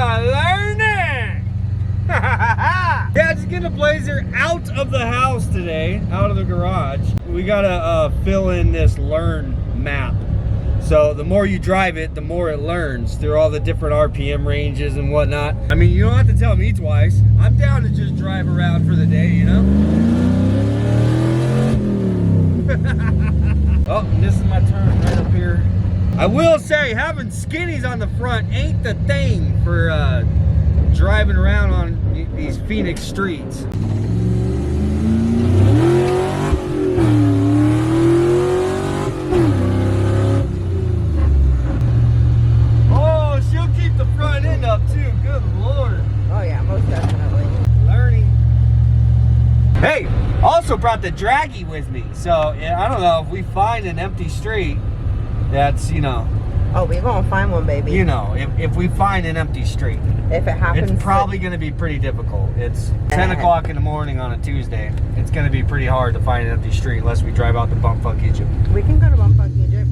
are learning. Yeah, just getting a Blazer out of the house today, out of the garage. We gotta fill in this learn map. So the more you drive it, the more it learns through all the different RPM ranges and whatnot. I mean, you don't have to tell me twice. I'm down to just drive around for the day, you know? Oh, this is my turn right up here. I will say, having skinnies on the front ain't the thing for driving around on these Phoenix streets. Oh, she'll keep the front end up too, good Lord. Oh yeah, most definitely. Learning. Hey, also brought the draggy with me, so I don't know if we find an empty street that's, you know. Oh, we're gonna find one, baby. You know, if we find an empty street. If it happens. It's probably gonna be pretty difficult. It's 10 o'clock in the morning on a Tuesday. It's gonna be pretty hard to find an empty street unless we drive out to Bumfuck Egypt. We can go to Bumfuck Egypt.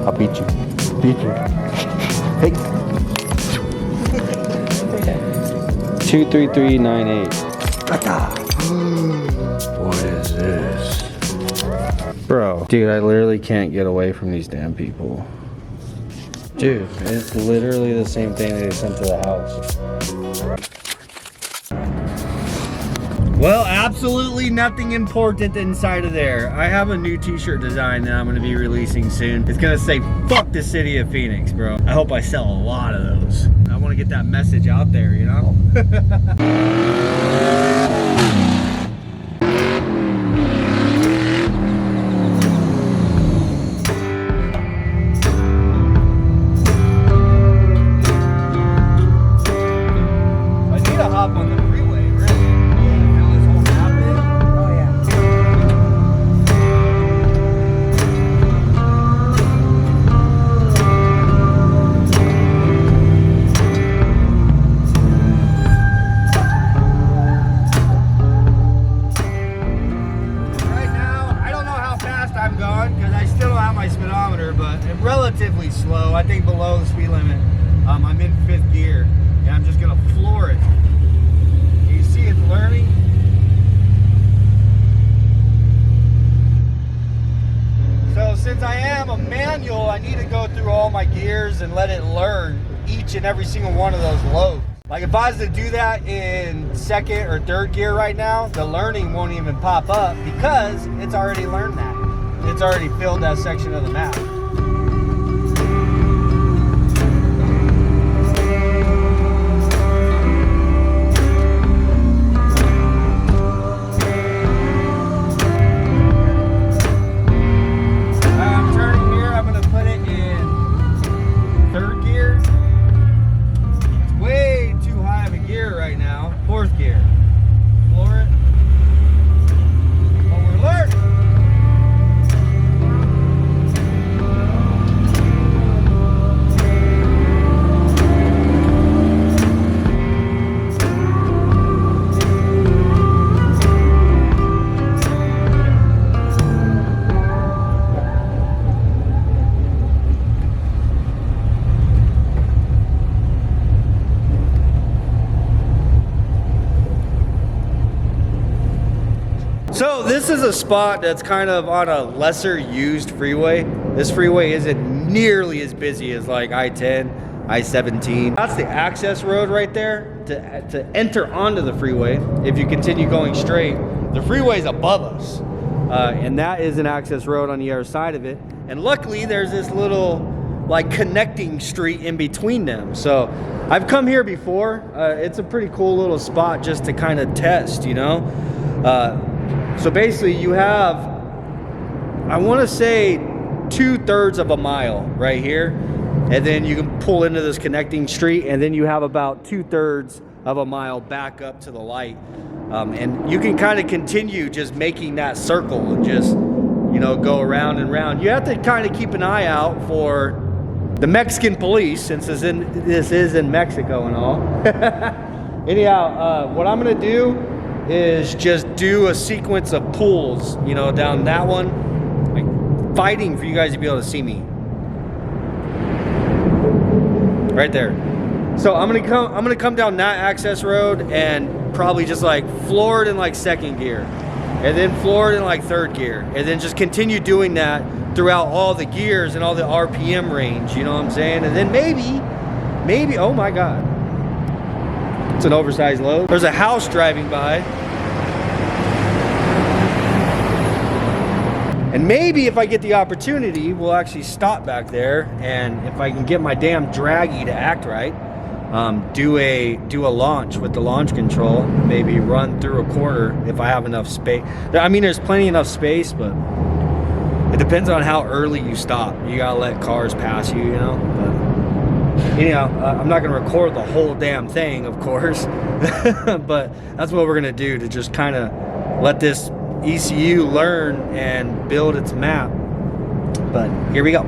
I'll beat you. Beat you. Hey. 23398. What is this? Bro, dude, I literally can't get away from these damn people. Dude, it's literally the same thing they sent to the house. Well, absolutely nothing important inside of there. I have a new t-shirt design that I'm gonna be releasing soon. It's gonna say, fuck the city of Phoenix, bro. I hope I sell a lot of those. I wanna get that message out there, you know? I need to hop on the freeway, really. Relatively slow, I think below the speed limit. I'm in 5th gear and I'm just gonna floor it. You see it's learning. So since I am a manual, I need to go through all my gears and let it learn each and every single one of those loads. Like if I was to do that in 2nd or 3rd gear right now, the learning won't even pop up because it's already learned that. It's already filled that section of the map. So this is a spot that's kind of on a lesser used freeway. This freeway isn't nearly as busy as like I-10, I-17. That's the access road right there to enter onto the freeway. If you continue going straight, the freeway's above us. And that is an access road on the other side of it. And luckily there's this little like connecting street in between them. So I've come here before. It's a pretty cool little spot just to kind of test, you know? So basically you have, I want to say 2/3 of a mile right here. And then you can pull into this connecting street and then you have about 2/3 of a mile back up to the light. And you can kind of continue just making that circle and just, you know, go around and around. You have to kind of keep an eye out for the Mexican police since this is in Mexico and all. Anyhow, what I'm going to do is just do a sequence of pulls, you know, down that one, fighting for you guys to be able to see me. Right there. So I'm gonna come down that access road and probably just like floor it in like second gear, and then floor it in like third gear, and then just continue doing that throughout all the gears and all the RPM range, you know what I'm saying? And then maybe, oh my God, it's an oversized load. There's a house driving by. And maybe if I get the opportunity, we'll actually stop back there, and if I can get my damn draggy to act right, do a launch with the launch control, maybe run through a quarter if I have enough space. I mean, there's plenty enough space, but it depends on how early you stop. You gotta let cars pass you, you know? But anyhow, I'm not gonna record the whole damn thing, of course, but that's what we're gonna do to just kind of let this ECU learn and build its map. But here we go.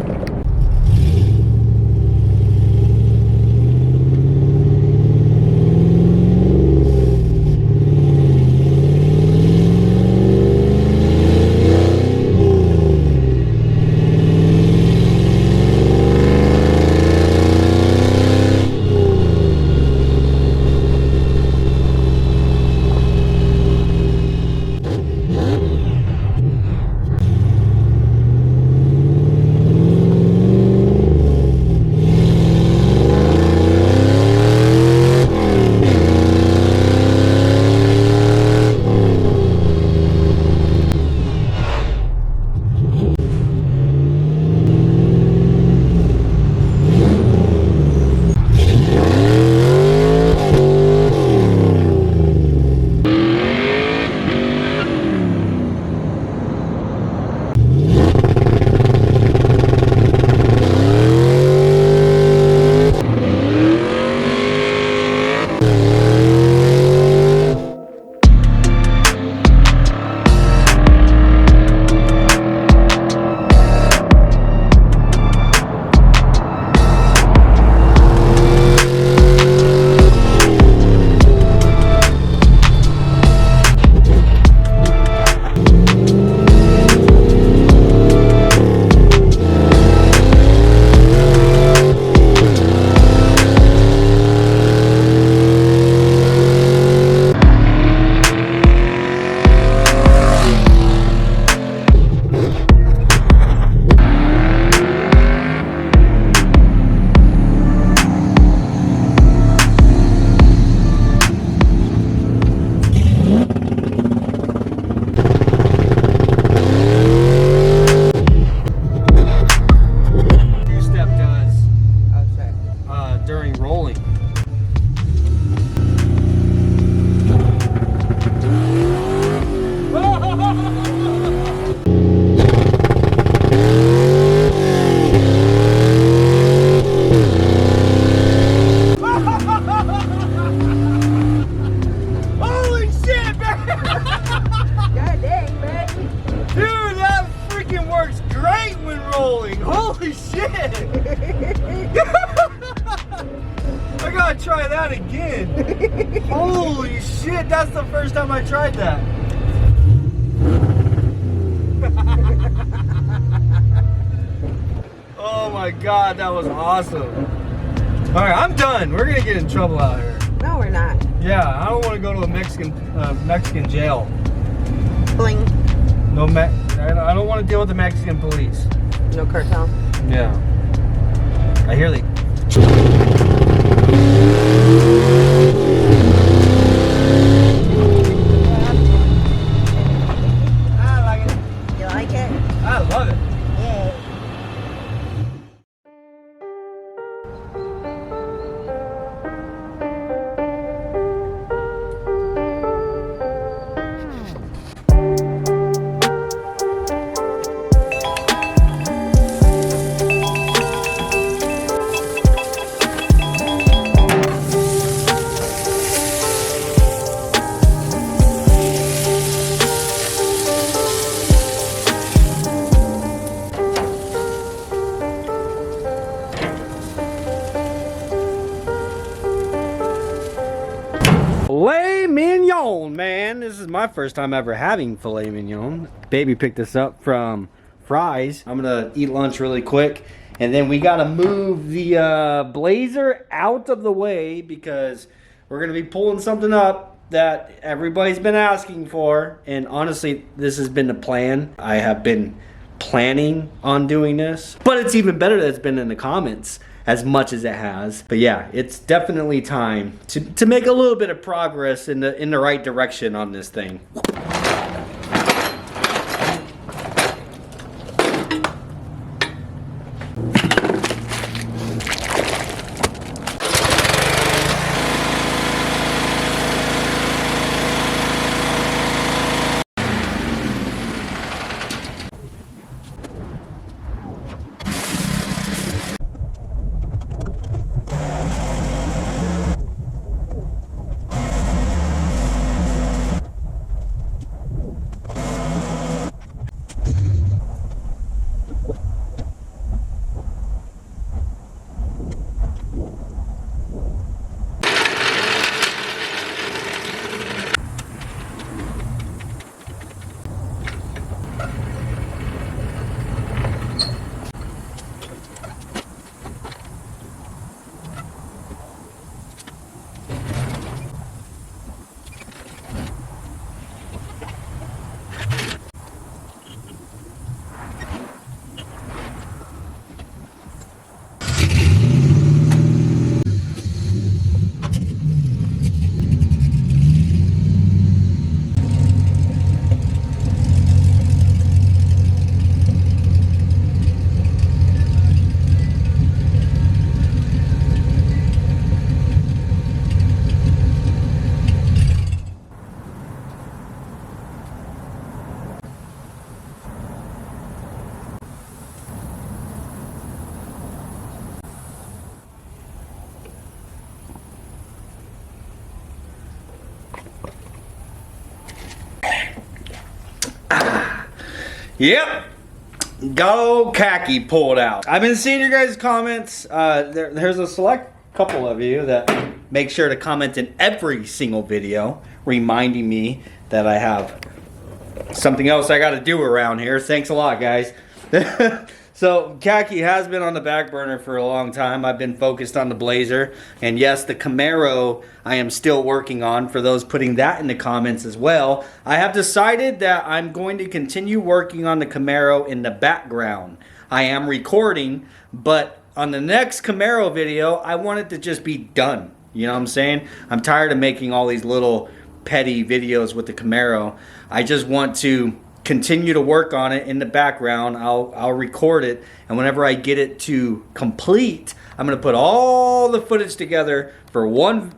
Holy shit! I gotta try that again. Holy shit, that's the first time I tried that. Oh my god, that was awesome. Alright, I'm done. We're gonna get in trouble out here. No, we're not. Yeah, I don't want to go to a Mexican jail. Bling. No, I don't want to deal with the Mexican police. No cartel. Yeah. I hear they. I like it. You like it? I love it. Yeah. Filet mignon, man. This is my first time ever having filet mignon. Baby picked this up from fries. I'm gonna eat lunch really quick. And then we gotta move the Blazer out of the way because we're gonna be pulling something up that everybody's been asking for. And honestly, this has been the plan. I have been planning on doing this, but it's even better that it's been in the comments as much as it has. But yeah, it's definitely time to make a little bit of progress in the right direction on this thing. Yep, got old KHAKI pulled out. I've been seeing your guys' comments. There's a select couple of you that make sure to comment in every single video, reminding me that I have something else I got to do around here. Thanks a lot, guys. So KHAKI has been on the back burner for a long time. I've been focused on the Blazer. And yes, the Camaro I am still working on, for those putting that in the comments as well. I have decided that I'm going to continue working on the Camaro in the background. I am recording, but on the next Camaro video, I want it to just be done. You know what I'm saying? I'm tired of making all these little petty videos with the Camaro. I just want to continue to work on it in the background. I'll record it, and whenever I get it to complete, I'm gonna put all the footage together for one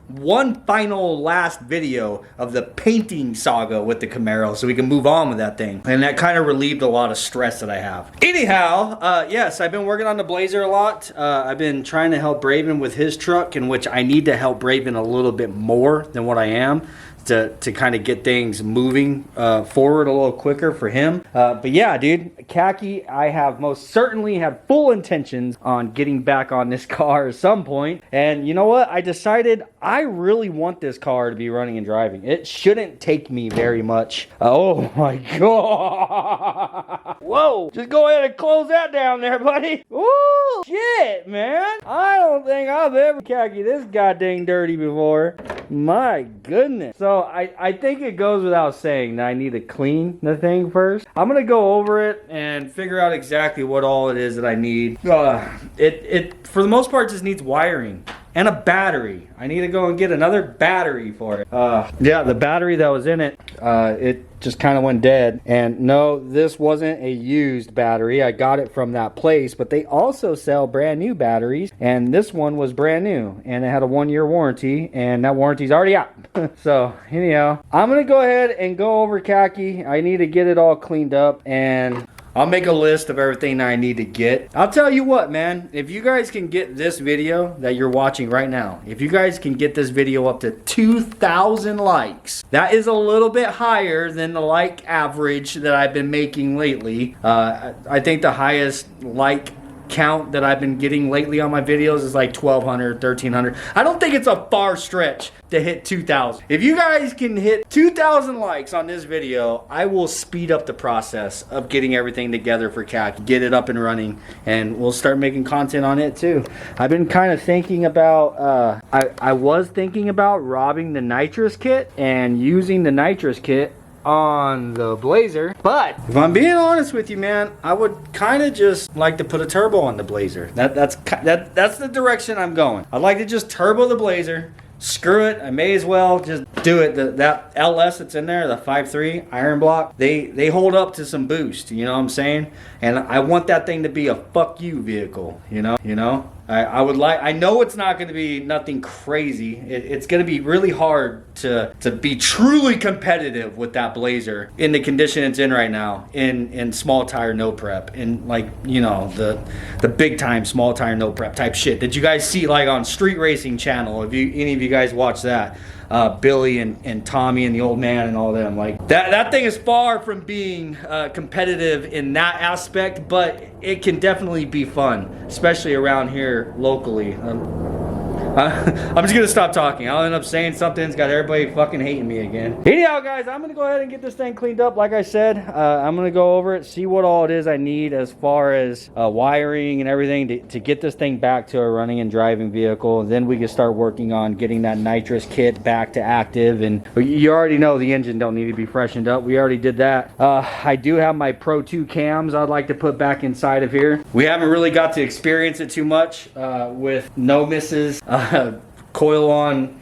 final last video of the painting saga with the Camaro, so we can move on with that thing. And that kind of relieved a lot of stress that I have. Anyhow, yes, I've been working on the Blazer a lot. I've been trying to help Braven with his truck, in which I need to help Braven a little bit more than what I am, to kind of get things moving forward a little quicker for him. But yeah, dude, KHAKI, I have most certainly have full intentions on getting back on this car at some point. And you know what? I decided I really want this car to be running and driving. It shouldn't take me very much. Oh my God. Whoa. Just go ahead and close that down there, buddy. Woo, shit, man. I don't think I've ever KHAKI this goddamn dirty before. My goodness. So I think it goes without saying that I need to clean the thing first. I'm gonna go over it and figure out exactly what all it is that I need. It for the most part just needs wiring and a battery. I need to go and get another battery for it. Yeah, the battery that was in it, it just kind of went dead. And no, this wasn't a used battery. I got it from that place, but they also sell brand new batteries, and this one was brand new, and it had a 1-year warranty, and that warranty's already out. So anyhow, I'm gonna go ahead and go over KHAKI. I need to get it all cleaned up, and I'll make a list of everything that I need to get. I'll tell you what, man, if you guys can get this video that you're watching right now, if you guys can get this video up to 2,000 likes, that is a little bit higher than the like average that I've been making lately. I think the highest like count that I've been getting lately on my videos is like 1,200, 1,300. I don't think it's a far stretch to hit 2,000. If you guys can hit 2,000 likes on this video, I will speed up the process of getting everything together for KHAKI, get it up and running, and we'll start making content on it too. I've been kind of thinking about, I was thinking about robbing the Nitrous kit and using the Nitrous kit on the Blazer, but if I'm being honest with you, man, I would kind of just like to put a turbo on the Blazer. That's the direction I'm going. I'd like to just turbo the Blazer. Screw it, I may as well just do it. That LS that's in there, the 5.3 iron block, they hold up to some boost, you know what I'm saying? And I want that thing to be a fuck you vehicle, you know? I would like, I know it's not going to be nothing crazy. It's going to be really hard to be truly competitive with that Blazer in the condition it's in right now, in small tire no prep, in like, you know, the big time small tire no prep type shit that you guys see like on Street Racing Channel. If any of you guys watch that, Billy and Tommy and the old man and all them, like that thing is far from being competitive in that aspect, but it can definitely be fun, especially around here locally. I'm just gonna stop talking. I'll end up saying something that's got everybody fucking hating me again. Anyhow, guys, I'm gonna go ahead and get this thing cleaned up. Like I said, I'm gonna go over it, see what all it is I need as far as wiring and everything to get this thing back to a running and driving vehicle. And then we can start working on getting that Nitrous kit back to active. And you already know the engine don't need to be freshened up. We already did that. I do have my Pro 2 cams I'd like to put back inside of here. We haven't really got to experience it too much with no misses. Coil on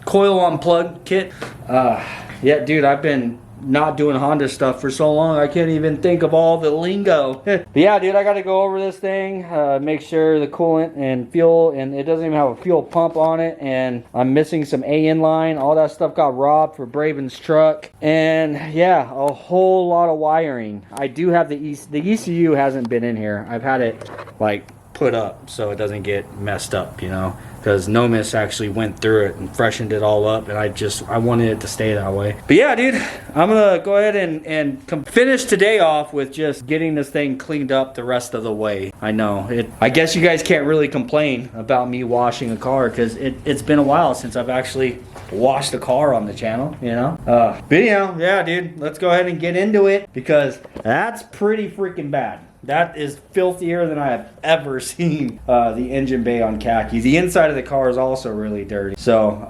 plug kit. Yeah, dude, I've been not doing Honda stuff for so long I can't even think of all the lingo. But yeah, dude, I got to go over this thing, make sure the coolant and fuel, and it doesn't even have a fuel pump on it, and I'm missing some AN line. All that stuff got robbed for Braven's truck, and yeah, a whole lot of wiring. I do have the ECU hasn't been in here. I've had it like put up so it doesn't get messed up, you know, because Nomis actually went through it and freshened it all up, and I wanted it to stay that way. But yeah, dude, I'm gonna go ahead and finish today off with just getting this thing cleaned up the rest of the way. I know I guess you guys can't really complain about me washing a car, because it's been a while since I've actually washed a car on the channel, you know. But anyhow, yeah, dude, let's go ahead and get into it, because that's pretty freaking bad. That is filthier than I have ever seen the engine bay on KHAKI. The inside of the car is also really dirty. So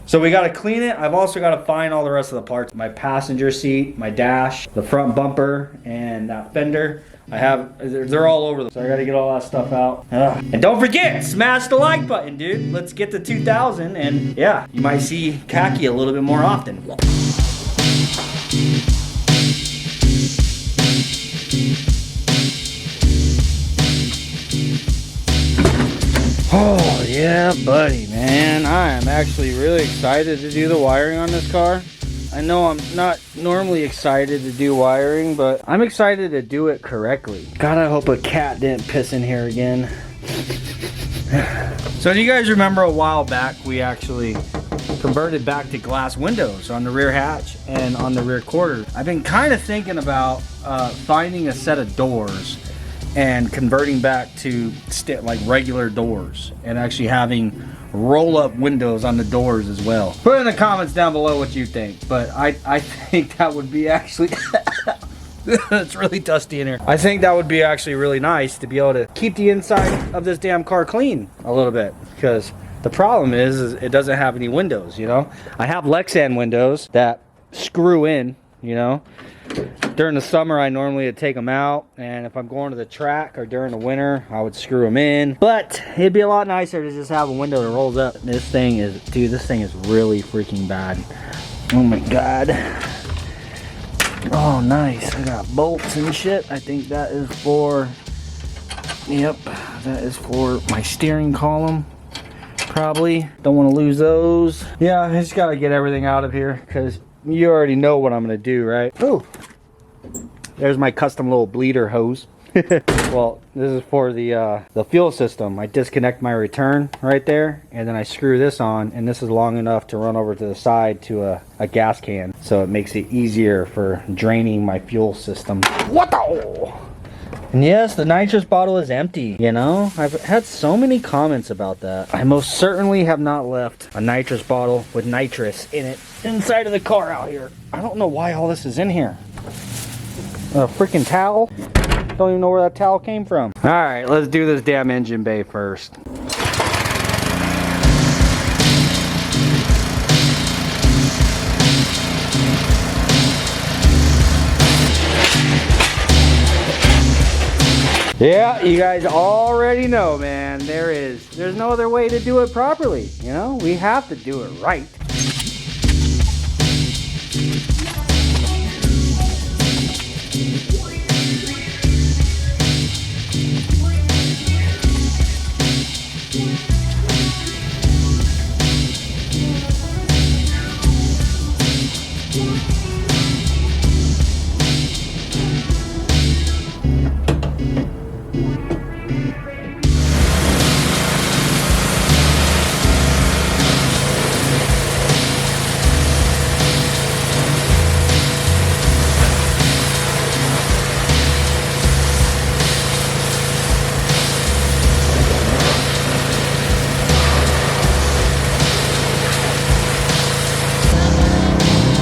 so we gotta clean it. I've also gotta find all the rest of the parts. My passenger seat, my dash, the front bumper, and that fender. They're all over. So I gotta get all that stuff out. And don't forget, smash the like button, dude. Let's get to 2,000, and yeah, you might see KHAKI a little bit more often. Oh yeah, buddy, man. I am actually really excited to do the wiring on this car. I know I'm not normally excited to do wiring, but I'm excited to do it correctly. God, I hope a cat didn't piss in here again. So do you guys remember a while back we actually converted back to glass windows on the rear hatch and on the rear quarter? I've been kind of thinking about finding a set of doors and converting back to like regular doors, and actually having roll-up windows on the doors as well. Put in the comments down below what you think, but I think that would be actually it's really dusty in here. I think that would be actually really nice to be able to keep the inside of this damn car clean a little bit, because the problem is it doesn't have any windows, you know. I have Lexan windows that screw in, you know. During the summer, I normally would take them out, and if I'm going to the track or during the winter, I would screw them in. But it'd be a lot nicer to just have a window that rolls up. This thing is, dude, this thing is really freaking bad. Oh my god. Oh, nice. I got bolts and shit. I think that is for, yep, that is for my steering column. Probably. Don't want to lose those. Yeah, I just gotta get everything out of here, because you already know what I'm gonna do, right? Oh, there's my custom little bleeder hose. Well, this is for the fuel system. I disconnect my return right there, and then I screw this on, and this is long enough to run over to the side to a gas can, so it makes it easier for draining my fuel system. What the? And yes, the nitrous bottle is empty, you know? I've had so many comments about that. I most certainly have not left a nitrous bottle with nitrous in it inside of the car out here. I don't know why all this is in here. A freaking towel? Don't even know where that towel came from. All right, let's do this damn engine bay first. Yeah, you guys already know, man, there's no other way to do it properly, you know? We have to do it right.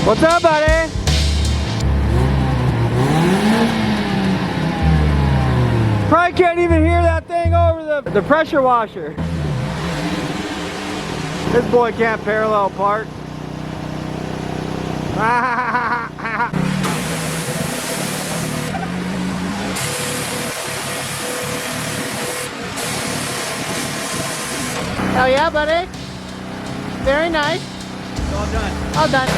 What's up, buddy? Probably can't even hear that thing over the pressure washer. This boy can't parallel park. Oh yeah, buddy? Very nice. It's all done. All done.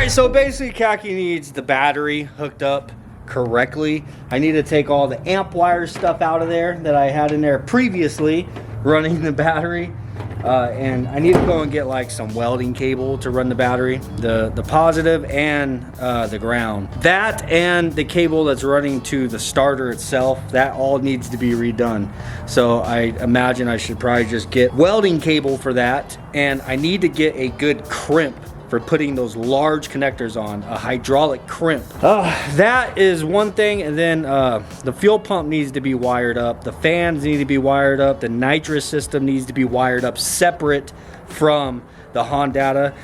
So basically KHAKI needs the battery hooked up correctly. I need to take all the amp wire stuff out of there that I had in there previously running the battery. And I need to go and get like some welding cable to run the battery, the positive and the ground. That and the cable that's running to the starter itself, that all needs to be redone. So I imagine I should probably just get welding cable for that. And I need to get a good crimp for putting those large connectors on, a hydraulic crimp. That is one thing. And then the fuel pump needs to be wired up, the fans need to be wired up, the nitrous system needs to be wired up separate from the Honda.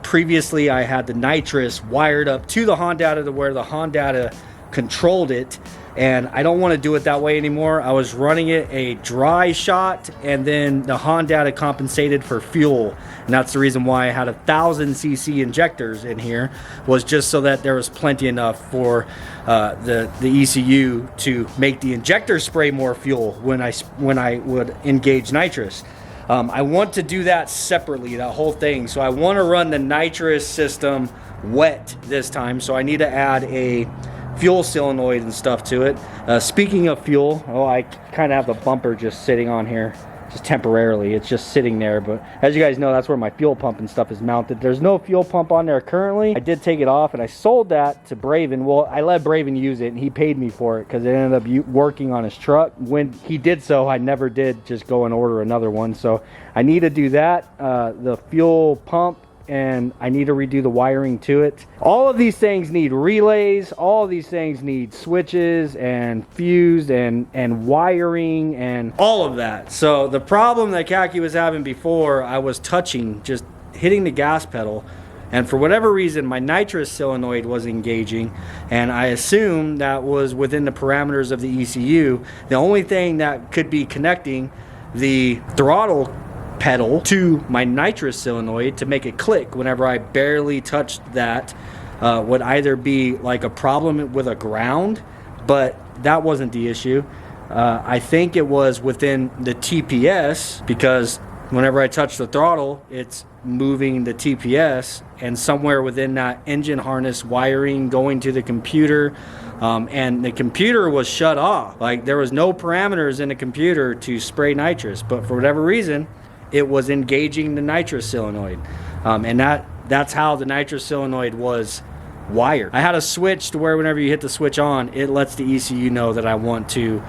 Previously I had the nitrous wired up to the Honda to where the Honda controlled it, and I don't want to do it that way anymore. I was running it a dry shot, and then the Honda compensated for fuel, and that's the reason why I had 1,000cc injectors in here, was just so that there was plenty enough for the ECU to make the injector spray more fuel when I would engage nitrous. I want to do that separately, that whole thing. So I want to run the nitrous system wet this time, so I need to add a fuel solenoid and stuff to it. Speaking of fuel, I kind of have the bumper just sitting on here, just temporarily. It's just sitting there, but as you guys know, that's where my fuel pump and stuff is mounted. There's no fuel pump on there currently. I did take it off and I sold that to Braven. Well, I let Braven use it and he paid me for it because it ended up working on his truck. When he did so, I never did just go and order another one. So I need to do that, the fuel pump, and I need to redo the wiring to it. All of these things need relays, all of these things need switches and fused and wiring and all of that. So the problem that KHAKI was having before, I was touching, just hitting the gas pedal, and for whatever reason my nitrous solenoid was engaging, and I assumed that was within the parameters of the ECU. The only thing that could be connecting the throttle pedal to my nitrous solenoid to make it click whenever I barely touched that would either be like a problem with a ground, but that wasn't the issue. I think it was within the TPS, because whenever I touch the throttle, it's moving the TPS, and somewhere within that engine harness wiring going to the computer, and the computer was shut off. Like, there was no parameters in the computer to spray nitrous, but for whatever reason, it was engaging the nitrous solenoid, and that's how the nitrous solenoid was wired. I had a switch to where whenever you hit the switch on, it lets the ECU know that I want to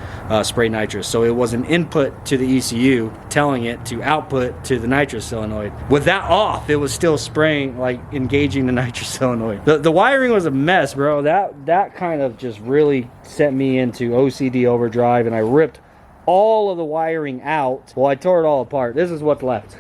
spray nitrous. So it was an input to the ECU telling it to output to the nitrous solenoid. With that off, it was still spraying, like engaging the nitrous solenoid. The wiring was a mess, bro. That kind of just really sent me into OCD overdrive, and I ripped all of the wiring out. Well, I tore it all apart. This is what's left.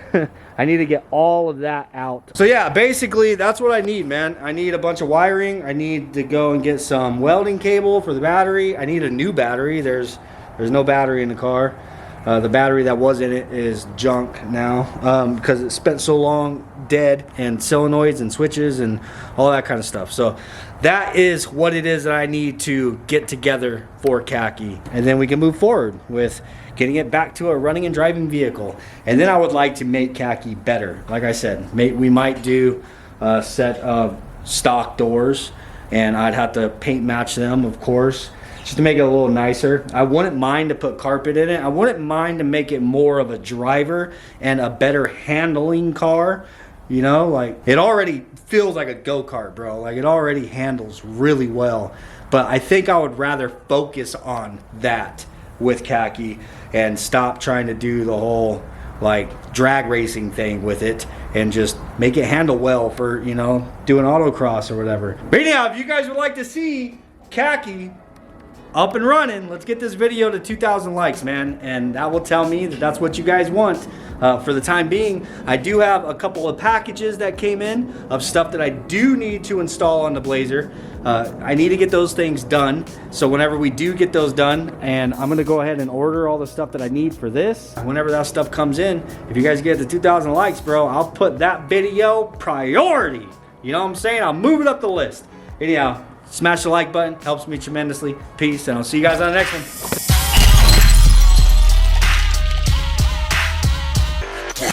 I need to get all of that out. So yeah, basically that's what I need, man. I need a bunch of wiring. I need to go and get some welding cable for the battery. I need a new battery. There's no battery in the car. The battery that was in it is junk now, because it spent so long dead, and solenoids and switches and all that kind of stuff. So that is what it is that I need to get together for KHAKI, and then we can move forward with getting it back to a running and driving vehicle. And then I would like to make KHAKI better. Like I said, we might do a set of stock doors, and I'd have to paint match them, of course, just to make it a little nicer. I wouldn't mind to put carpet in it. I wouldn't mind to make it more of a driver and a better handling car. You know, like, it already feels like a go-kart, bro. Like, it already handles really well. But I think I would rather focus on that with KHAKI and stop trying to do the whole, like, drag racing thing with it, and just make it handle well for, you know, doing autocross or whatever. But anyhow, if you guys would like to see KHAKI up and running, let's get this video to 2,000 likes, man, and that will tell me that that's what you guys want. For the time being, I do have a couple of packages that came in of stuff that I do need to install on the Blazer. I need to get those things done, so whenever we do get those done, and I'm gonna go ahead and order all the stuff that I need for this, whenever that stuff comes in, if you guys get to 2,000 likes, bro, I'll put that video priority. You know what I'm saying? I'll move it up the list. Anyhow, smash the like button, helps me tremendously. Peace, and I'll see you guys on the next one.